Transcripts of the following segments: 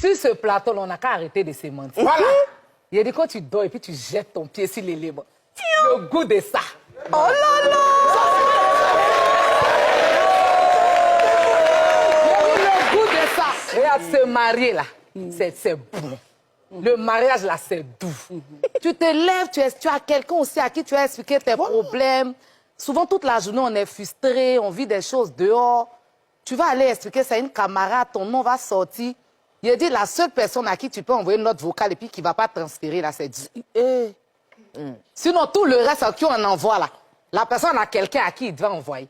Sur ce plateau, on n'a qu'à arrêter de se mentir. Voilà. Il a dit quand tu dors et puis tu jettes ton pied sur l'élément. Le goût de ça. Oh là là! Le goût de ça. Regarde, se marier là, c'est bon. Le mariage là, c'est doux. Tu te lèves, tu as quelqu'un aussi à qui tu as expliqué tes problèmes. Souvent, toute la journée, on est frustré, on vit des choses dehors. Tu vas aller expliquer ça à une camarade, ton nom va sortir. Il a dit la seule personne à qui tu peux envoyer une note vocale et puis qui ne va pas transférer, là, c'est Dieu. Sinon, tout le reste à qui on envoie, là, la personne a quelqu'un à qui il doit envoyer.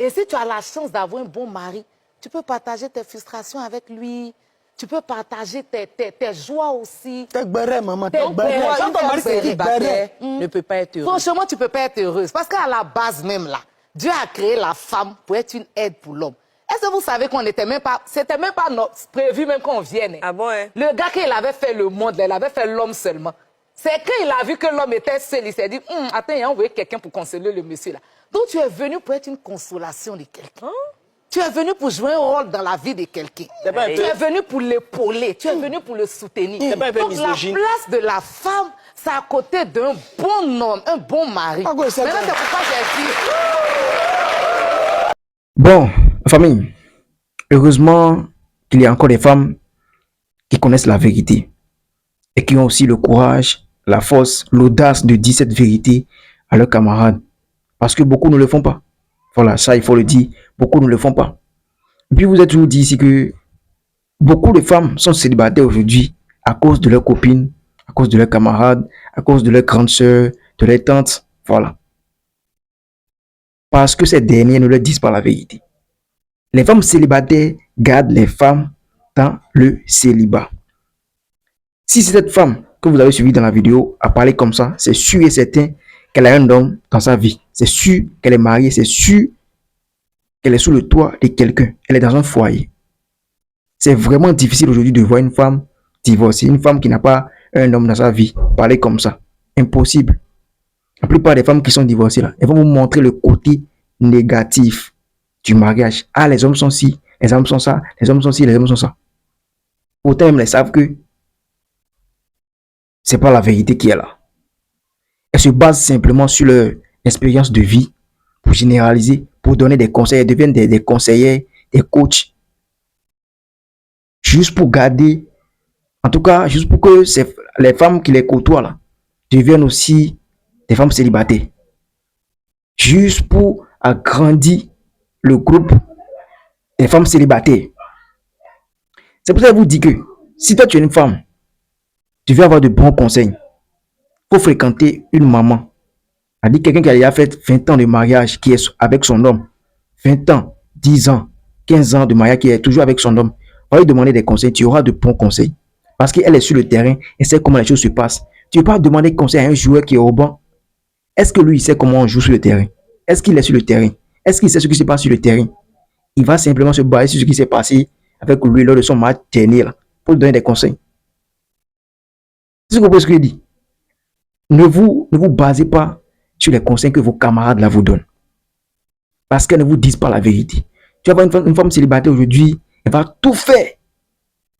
Et si tu as la chance d'avoir un bon mari, tu peux partager tes frustrations avec lui. Tu peux partager tes joies aussi. T'es gbéré, maman. T'es gbéré. Quand ton mari célibataire ne peut pas être heureux. Franchement, tu ne peux pas être heureuse. Parce qu'à la base même, là, Dieu a créé la femme pour être une aide pour l'homme. Est-ce que vous savez qu'on n'était même pas... C'était même pas prévu même qu'on vienne. Ah bon, hein? Le gars, qu'il avait fait le monde, il avait fait l'homme seulement. C'est quand il a vu que l'homme était seul, il s'est dit, attends, il a envoyé quelqu'un pour consoler le monsieur là. Donc tu es venu pour être une consolation de quelqu'un. Tu es venu pour jouer un rôle dans la vie de quelqu'un. Tu es venu pour l'épauler, tu es venu pour le soutenir. Donc la place de la femme, c'est à côté d'un bon homme, un bon mari. Maintenant, c'est pourquoi j'ai dit... Bon, famille, heureusement qu'il y a encore des femmes qui connaissent la vérité et qui ont aussi le courage, la force, l'audace de dire cette vérité à leurs camarades. Parce que beaucoup ne le font pas. Voilà, ça il faut le dire, beaucoup ne le font pas. Et puis vous êtes toujours dit ici que beaucoup de femmes sont célibataires aujourd'hui à cause de leurs copines, à cause de leurs camarades, à cause de leurs grandes sœurs, de leurs tantes. Voilà. Parce que ces derniers ne leur disent pas la vérité. Les femmes célibataires gardent les femmes dans le célibat. Si cette femme que vous avez suivie dans la vidéo a parlé comme ça, c'est sûr et certain qu'elle a un homme dans sa vie. C'est sûr qu'elle est mariée, c'est sûr qu'elle est sous le toit de quelqu'un. Elle est dans un foyer. C'est vraiment difficile aujourd'hui de voir une femme divorcée, une femme qui n'a pas un homme dans sa vie, parler comme ça. Impossible. La plupart des femmes qui sont divorcées, là, elles vont vous montrer le côté négatif du mariage. Ah, les hommes sont ci, les hommes sont ça, les hommes sont ci, les hommes sont ça. Pourtant, elles savent que c'est pas la vérité qui est là. Elles se basent simplement sur leur expérience de vie pour généraliser, pour donner des conseils. Elles deviennent des conseillers, des coachs. Juste pour garder, en tout cas, juste pour que les femmes qui les côtoient là deviennent aussi des femmes célibataires. Juste pour agrandir le groupe des femmes célibataires. C'est pour ça que je vous dis que si toi tu es une femme, tu veux avoir de bons conseils. Il faut fréquenter une maman. Elle dit quelqu'un qui a déjà fait 20 ans de mariage, qui est avec son homme. 20 ans, 10 ans, 15 ans de mariage, qui est toujours avec son homme. Va lui demander des conseils, tu auras de bons conseils. Parce qu'elle est sur le terrain et sait comment les choses se passent. Tu ne peux pas demander conseil à un joueur qui est au banc. Est-ce que lui, il sait comment on joue sur le terrain? Est-ce qu'il est sur le terrain? Est-ce qu'il sait ce qui se passe sur le terrain? Il va simplement se baser sur ce qui s'est passé avec lui lors de son match dernier là, pour lui donner des conseils. C'est ce que vous comprenez ce que je dis? Ne vous basez pas sur les conseils que vos camarades là vous donnent. Parce qu'elles ne vous disent pas la vérité. Tu vas voir une femme célibataire aujourd'hui, elle va tout faire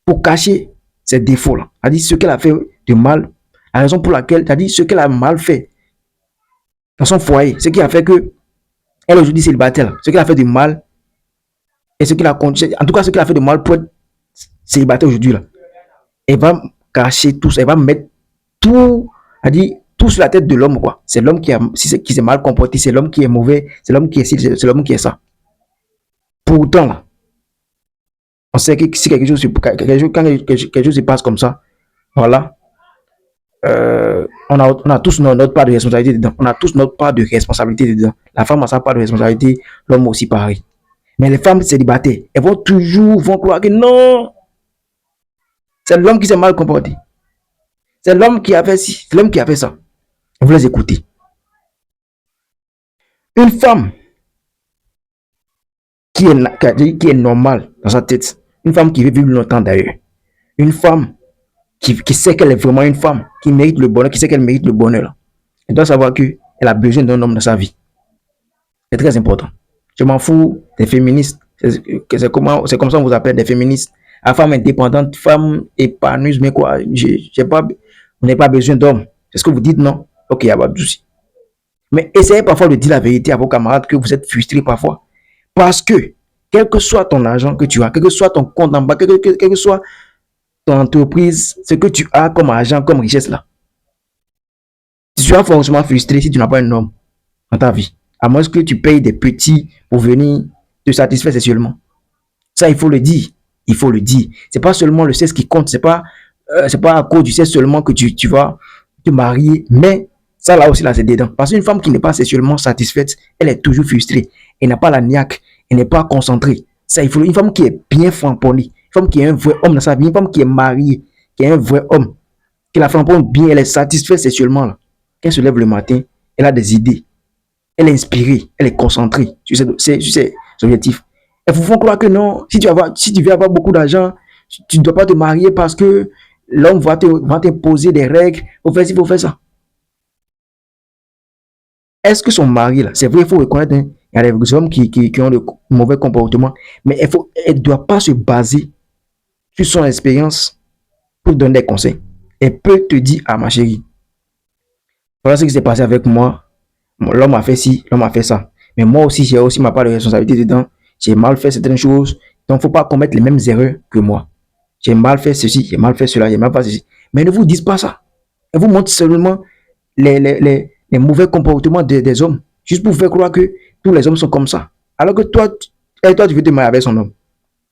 pour cacher ses défauts là. Elle dit ce qu'elle a fait de mal, la raison pour laquelle, elle dit ce qu'elle a mal fait dans son foyer, ce qui a fait que elle aujourd'hui célibataire, ce qu'elle a fait de mal et ce qu'elle a continué, en tout cas ce qu'elle a fait de mal pour être célibataire aujourd'hui là. Elle va cacher tout ça, elle va mettre tout, elle dit tout sur la tête de l'homme quoi. C'est l'homme qui s'est mal comporté, c'est l'homme qui est mauvais, c'est l'homme qui est ci, c'est l'homme qui est ça. Pourtant là, on sait que si quelque chose se passe comme ça, voilà, on a tous notre part de responsabilité dedans. On a tous notre part de responsabilité dedans. La femme a sa part de responsabilité, l'homme aussi pareil. Mais les femmes célibataires, elles vont croire que non, c'est l'homme qui s'est mal comporté. C'est l'homme qui a fait ci, c'est l'homme qui a fait ça. Vous les écoutez. Une femme qui est normale dans sa tête, une femme qui veut vivre longtemps d'ailleurs, une femme qui sait qu'elle est vraiment une femme, qui mérite le bonheur, qui sait qu'elle mérite le bonheur, elle doit savoir qu'elle a besoin d'un homme dans sa vie. C'est très important. Je m'en fous des féministes. C'est comme ça qu'on vous appelle des féministes. à femme indépendante, femme épanouie, mais quoi, j'ai pas, on n'a pas besoin d'hommes. C'est ce que vous dites, non? Ok, il n'y a pas de souci. Mais essayez parfois de dire la vérité à vos camarades que vous êtes frustrés parfois. Parce que, quel que soit ton argent que tu as, quel que soit ton compte en banque, quel que soit ton entreprise, ce que tu as comme argent, comme richesse là, tu seras forcément frustré si tu n'as pas un homme dans ta vie. À moins que tu payes des petits pour venir te satisfaire sexuellement. Ça, il faut le dire. Il faut le dire. C'est pas seulement le sexe qui compte. C'est pas à cause du sexe seulement que tu vas te marier. Mais ça, là aussi, là, c'est dedans. Parce qu'une femme qui n'est pas sexuellement satisfaite, elle est toujours frustrée. Elle n'a pas la niaque. Elle n'est pas concentrée. Ça, il faut une femme qui est bien framponnée. Une femme qui est un vrai homme dans sa vie. Une femme qui est mariée. Qui est un vrai homme. Qui la framponne bien. Elle est satisfaite sexuellement. Là. Quand elle se lève le matin, elle a des idées. Elle est inspirée. Elle est concentrée sur ses objectifs. Elles vous font croire que non, si tu veux avoir beaucoup d'argent, tu ne dois pas te marier parce que l'homme va t'imposer des règles. Faut faire ci, faut faire ça. Est-ce que son mari, là, c'est vrai, il faut reconnaître, hein, il y a des hommes qui ont de mauvais comportements, mais elle ne doit pas se baser sur son expérience pour donner des conseils. Elle peut te dire, ah ma chérie, voilà ce qui s'est passé avec moi. L'homme a fait ci, l'homme a fait ça. Mais moi aussi, j'ai aussi ma part de responsabilité dedans. J'ai mal fait certaines choses. Donc, il ne faut pas commettre les mêmes erreurs que moi. J'ai mal fait ceci, j'ai mal fait cela, j'ai mal fait ceci. Mais ne vous dites pas ça. Elle vous montre seulement les mauvais comportements des hommes. Juste pour vous faire croire que tous les hommes sont comme ça. Alors que toi, tu veux te marier avec son homme.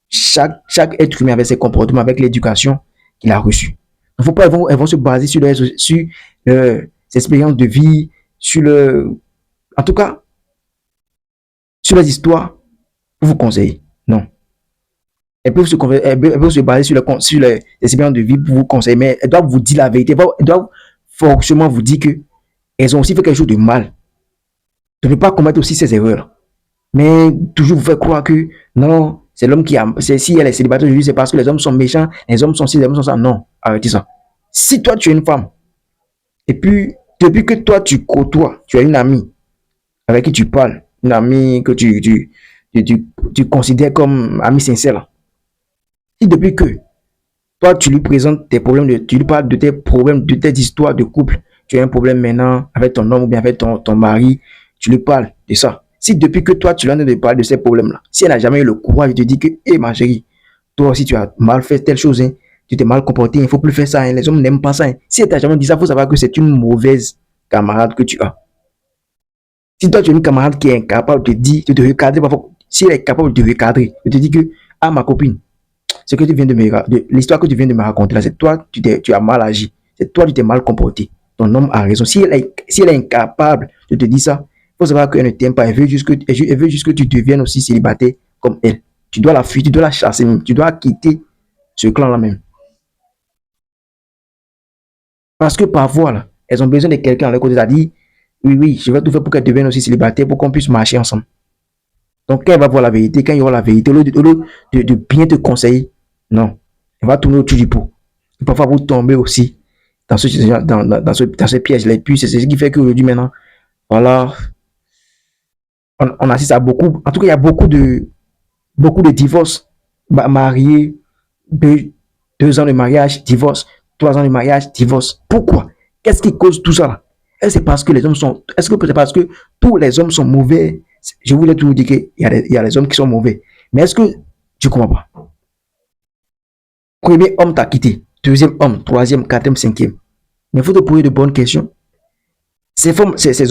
Chaque être humain avec ses comportements, avec l'éducation qu'il a reçue. Il ne faut pas, elles vont se baser sur ses expériences de vie, en tout cas, sur les histoires pour vous conseiller. Non. Elles peuvent se baser sur les expériences de vie pour vous conseiller, mais elles doivent vous dire la vérité. Elles doivent forcément vous dire qu'elles ont aussi fait quelque chose de mal. De ne pas commettre aussi ces erreurs. Mais toujours vous faire croire que non, c'est l'homme qui a. Si elle est célibataire aujourd'hui, c'est parce que les hommes sont méchants, les hommes sont ci, les hommes sont ça. Non, arrêtez ça. Si toi tu es une femme, et puis depuis que toi tu côtoies, tu as une amie avec qui tu parles, une amie que tu considères comme amie sincère. Si depuis que toi tu lui présentes tes problèmes, tu lui parles de tes problèmes, de tes histoires de couple, tu as un problème maintenant avec ton homme ou bien avec ton mari, tu lui parles de ça. Si depuis que toi tu lui as de parler de ces problèmes-là, si elle n'a jamais eu le courage de te dire que, hé ma chérie, toi aussi tu as mal fait telle chose, hein, tu t'es mal comporté, il ne faut plus faire ça, hein, les hommes n'aiment pas ça. Hein. Si elle t'a jamais dit ça, il faut savoir que c'est une mauvaise camarade que tu as. Si toi tu es une camarade qui est incapable de te dire, de te recadrer, parfois, si elle est capable de te recadrer, de te dire que, ah ma copine, ce que tu viens l'histoire que tu viens de me raconter là, c'est toi, tu as mal agi. C'est toi, tu t'es mal comporté. Ton homme a raison. Si elle est incapable de te dire ça, il faut savoir qu'elle ne t'aime pas. Elle veut juste que tu deviennes aussi célibataire comme elle. Tu dois la fuir, tu dois la chasser même. Tu dois quitter ce clan-là même. Parce que parfois, là, elles ont besoin de quelqu'un à leur côté. C'est-à-dire, oui, je vais tout faire pour qu'elle devienne aussi célibataire, pour qu'on puisse marcher ensemble. Donc, quand elle va voir la vérité, quand il y aura la vérité, au lieu de bien te conseiller, non, elle va tourner autour du pot. Et parfois, vous tombez aussi dans ce piège-là. Et puis, c'est ce qui fait qu'aujourd'hui, maintenant, voilà, on assiste à beaucoup. En tout cas, il y a beaucoup de divorces. Mariés, 2 ans de mariage, divorce, 3 ans de mariage, divorce. Pourquoi? Qu'est-ce qui cause tout ça là? Est-ce que c'est parce que tous les hommes sont mauvais? Je voulais tout vous dire qu'il y a les hommes qui sont mauvais. Mais est-ce que je ne comprends pas? Premier homme t'a quitté. Deuxième homme, troisième, quatrième, cinquième. Mais il faut te poser de bonnes questions. Ces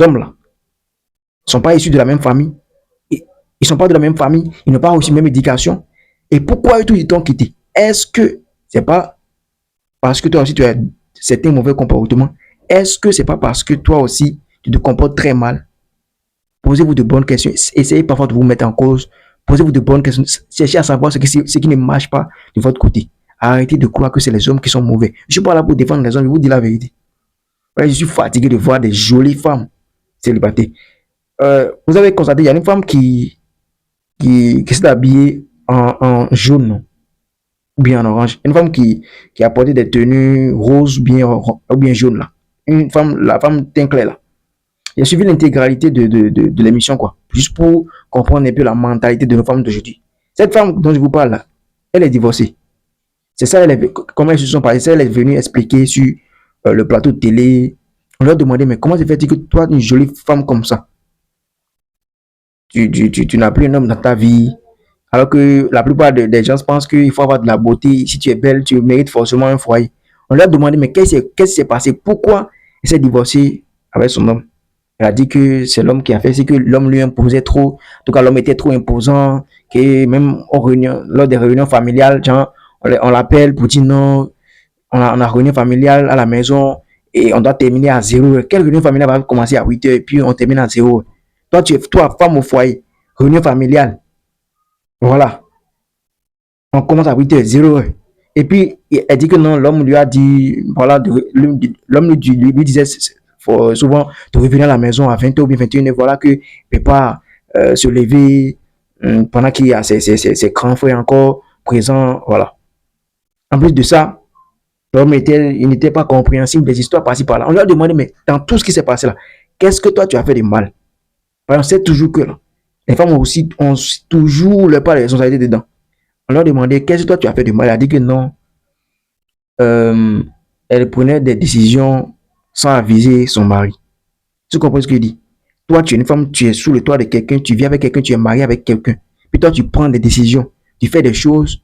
hommes-là ne sont pas issus de la même famille. Ils ne sont pas de la même famille. Ils n'ont pas aussi la même éducation. Et pourquoi ils t'ont quitté? Est-ce que c'est pas parce que toi aussi tu as certains mauvais comportements? Est-ce que c'est pas parce que toi aussi tu te comportes très mal? Posez-vous de bonnes questions. Essayez parfois de vous mettre en cause. Posez-vous de bonnes questions. Cherchez à savoir ce qui ne marche pas de votre côté. Arrêtez de croire que c'est les hommes qui sont mauvais. Je ne suis pas là pour défendre les hommes, je vous dis la vérité. Ouais, je suis fatigué de voir des jolies femmes célibataires. Vous avez constaté, il y a une femme qui s'est habillée en jaune ou bien en orange. Une femme qui a porté des tenues roses ou bien jaunes là. La femme teint clair là. J'ai suivi l'intégralité de l'émission, quoi. Juste pour comprendre un peu la mentalité de nos femmes d'aujourd'hui. Cette femme dont je vous parle là, elle est divorcée. C'est ça, comment ils se sont parlé. Ça, elle est venue expliquer sur le plateau de télé. On leur demandait, mais comment se fait-il que toi, une jolie femme comme ça, tu n'as plus un homme dans ta vie? Alors que la plupart des gens pensent qu'il faut avoir de la beauté. Si tu es belle, tu mérites forcément un foyer. On leur demandait, mais qu'est-ce qui s'est passé? Pourquoi elle s'est divorcée avec son homme? Elle a dit que c'est l'homme qui a fait, c'est que l'homme lui imposait trop. En tout cas, l'homme était trop imposant, que même lors des réunions familiales, genre, on l'appelle pour dire non, on a réunion familiale à la maison et on doit terminer à 0h. Quelle réunion familiale va commencer à 8h et puis on termine à 0h? Toi, femme au foyer, réunion familiale. Voilà. On commence à 8h, 0h. Et puis, elle dit que non, l'homme lui a dit, voilà, l'homme lui disait souvent de revenir à la maison à 20h ou bien 21h, voilà, que ne peut pas se lever pendant qu'il y a ses grands frères encore présents, voilà. En plus de ça, l'homme il n'était pas compréhensible des histoires par-ci par-là. On lui a demandé, mais dans tout ce qui s'est passé là, qu'est-ce que toi tu as fait de mal? On sait toujours que là, les femmes ont toujours leur part de responsabilité dedans. On leur demandait, qu'est-ce que toi tu as fait de mal? Elle a dit que non. Elle prenait des décisions sans aviser son mari. Tu comprends ce que je dis? Toi, tu es une femme, tu es sous le toit de quelqu'un, tu vis avec quelqu'un, tu es marié avec quelqu'un. Puis toi, tu prends des décisions. Tu fais des choses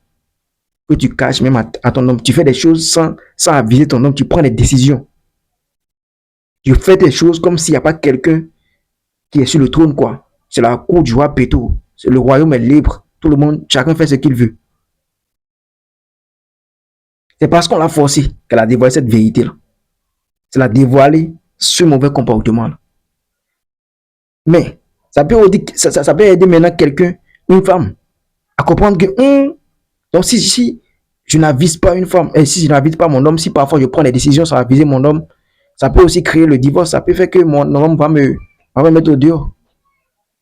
que tu caches même à ton homme. Tu fais des choses sans aviser ton homme. Tu prends des décisions. Tu fais des choses comme s'il n'y a pas quelqu'un qui est sur le trône, quoi. C'est la cour du roi Péto. Le royaume est libre. Tout le monde, chacun fait ce qu'il veut. C'est parce qu'on l'a forcé qu'elle a dévoilé cette vérité-là. C'est la dévoiler ce mauvais comportement-là. Mais ça peut aider maintenant quelqu'un, une femme, à comprendre que donc si je n'avise pas une femme, et si je n'avise pas mon homme, si parfois je prends des décisions sans aviser mon homme, ça peut aussi créer le divorce. Ça peut faire que mon homme va me mettre au dehors.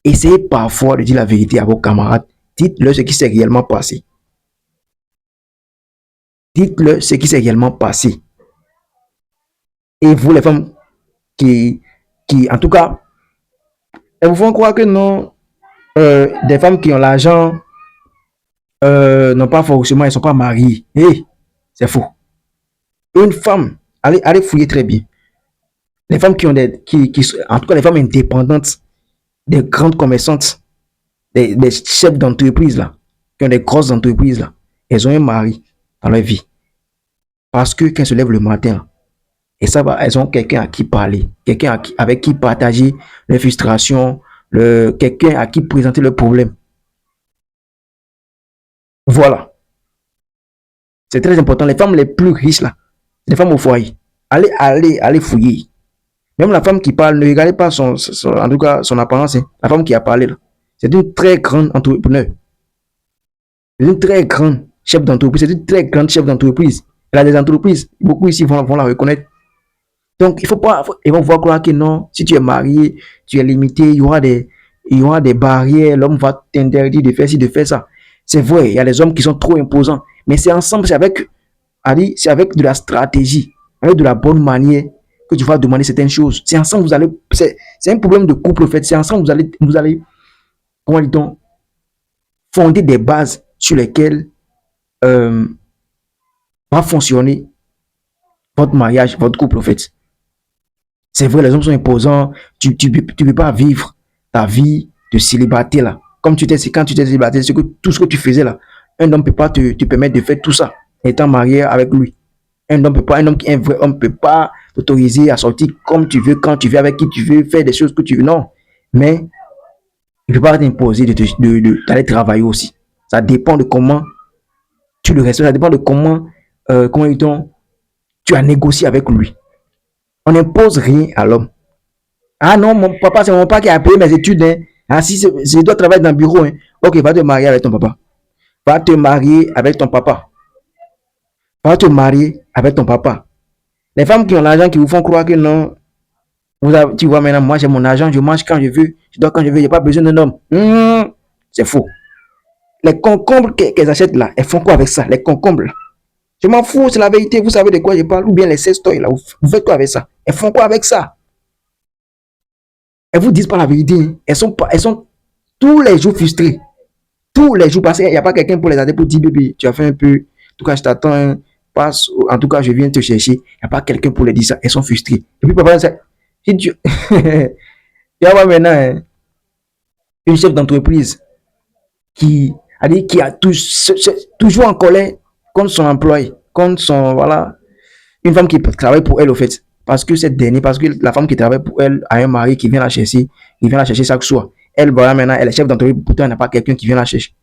Essayez parfois de dire la vérité à vos camarades. Dites-leur ce qui s'est réellement passé. Dites-leur ce qui s'est réellement passé. Et vous, les femmes qui en tout cas, elles vous font croire que non, des femmes qui ont l'argent n'ont pas forcément, elles ne sont pas mariées. Hey, c'est faux. Une femme, allez fouiller très bien. Les femmes qui ont en tout cas, les femmes indépendantes, des grandes commerçantes, des chefs d'entreprise là, qui ont des grosses entreprises là, elles ont un mari dans leur vie. Parce que quand elles se lèvent le matin, là, et ça va, elles ont quelqu'un à qui parler, quelqu'un avec qui partager leurs frustrations, quelqu'un à qui présenter leurs problèmes. Voilà. C'est très important. Les femmes les plus riches là, les femmes au foyer, allez fouiller. Même la femme qui parle, ne regardez pas en tout cas son apparence. Hein. La femme qui a parlé là, c'est une très grande entrepreneur. C'est une très grande chef d'entreprise. C'est une très grande chef d'entreprise. Elle a des entreprises. Beaucoup ici vont la reconnaître. Donc, il faut pas, ils vont voir croire que non, si tu es marié, tu es limité, il y aura des barrières, l'homme va t'interdire de faire ci, de faire ça. C'est vrai, il y a des hommes qui sont trop imposants, mais c'est ensemble, c'est avec de la stratégie, avec de la bonne manière que tu vas demander certaines choses. C'est ensemble, c'est un problème de couple, en fait. C'est ensemble, vous allez, comment dit-on, fonder des bases sur lesquelles va fonctionner votre mariage, votre couple, en fait. C'est vrai, les hommes sont imposants. Tu ne peux pas vivre ta vie de célibataire là. Quand tu étais célibataire, c'est que tout ce que tu faisais là, un homme ne peut pas te permettre de faire tout ça, étant marié avec lui. Un homme qui est un vrai homme ne peut pas t'autoriser à sortir comme tu veux, quand tu veux, avec qui tu veux, faire des choses que tu veux. Non. Mais il ne peut pas t'imposer d'aller travailler aussi. Ça dépend de comment tu le respectes, ça dépend de comment tu as négocié avec lui. On n'impose rien à l'homme. Ah non, mon papa, c'est mon papa qui a payé mes études. Hein. Ah si, je dois travailler dans le bureau. Hein. Ok, va te marier avec ton papa. Va te marier avec ton papa. Va te marier avec ton papa. Les femmes qui ont l'argent, qui vous font croire que non, tu vois maintenant, moi j'ai mon argent, je mange quand je veux, je dors quand je veux, il n'y a pas besoin d'un homme. C'est faux. Les concombres qu'elles achètent là, elles font quoi avec ça? Les concombres là. Je m'en fous, c'est la vérité, vous savez de quoi je parle, ou bien les sextoys là, vous faites quoi avec ça? Elles font quoi avec ça? Elles vous disent pas la vérité, elles sont tous les jours frustrées, tous les jours, parce qu'il n'y a pas quelqu'un pour les aider pour dire, bébé, tu as fait un peu, tout cas, je t'attends, hein, passe, en tout cas, je viens te chercher. Il n'y a pas quelqu'un pour les dire ça. Elles sont frustrées. Et puis, papa, si tu, tu vas voir maintenant, hein, une chef d'entreprise qui a dit qui a toujours en colère contre son employé, contre son, voilà, une femme qui travaille pour elle, au fait. Parce que cette dernière, parce que la femme qui travaille pour elle a un mari qui vient la chercher, chaque soir. Elle, voilà, maintenant, elle est chef d'entreprise, pourtant, elle n'a pas quelqu'un qui vient la chercher.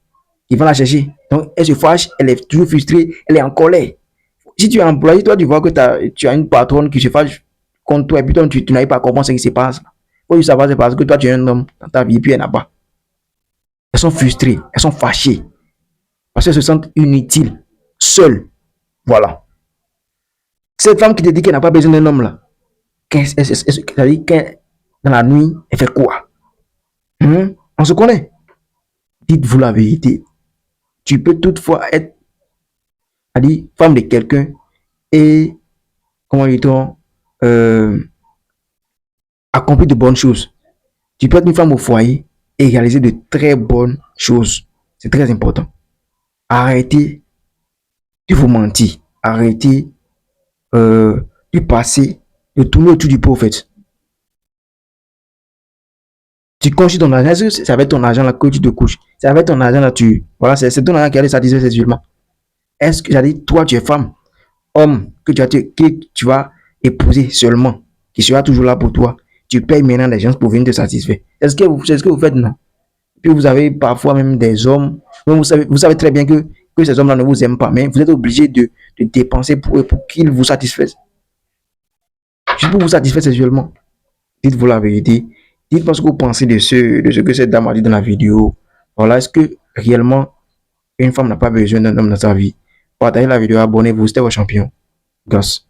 Qui vient la chercher. Donc, elle se fâche, elle est toujours frustrée, elle est en colère. Si tu es employé, toi, tu vois que tu as une patronne qui se fâche contre toi, et puis toi, tu n'arrives pas à comprendre ce qui se passe. Faut juste savoir, c'est parce que toi, tu es un homme dans ta vie, et puis elle n'a pas. Elles sont frustrées, elles sont fâchées, parce qu'elles se sentent inutiles, seules. Voilà. Cette femme qui te dit qu'elle n'a pas besoin d'un homme là, c'est-à-dire que dans la nuit, elle fait quoi? On se connaît. Dites-vous la vérité. Tu peux toutefois être, femme de quelqu'un et, comment dit-on, accomplir de bonnes choses. Tu peux être une femme au foyer et réaliser de très bonnes choses. C'est très important. Arrêtez de vous mentir. Arrêtez du passé, de tourner autour du prophète. Tu couches ton argent, c'est avec ton argent là que tu te couches. C'est avec ton argent là voilà, c'est ton argent qui allait satisfaire sexuellement. Est-ce que j'allais, toi tu es femme, homme que tu vas épouser seulement, qui sera toujours là pour toi. Tu payes maintenant des gens pour venir te satisfaire. C'est ce que vous faites, non? Puis vous avez parfois même des hommes, vous savez très bien que ces hommes-là ne vous aiment pas, mais vous êtes obligé de dépenser pour eux, pour qu'ils vous satisfassent. Juste pour vous satisfaire sexuellement. Dites-vous la vérité. Dites-moi ce que vous pensez de ce que cette dame a dit dans la vidéo. Voilà, est-ce que réellement une femme n'a pas besoin d'un homme dans sa vie? Partagez la vidéo, abonnez-vous, c'était vos champions. Gosse.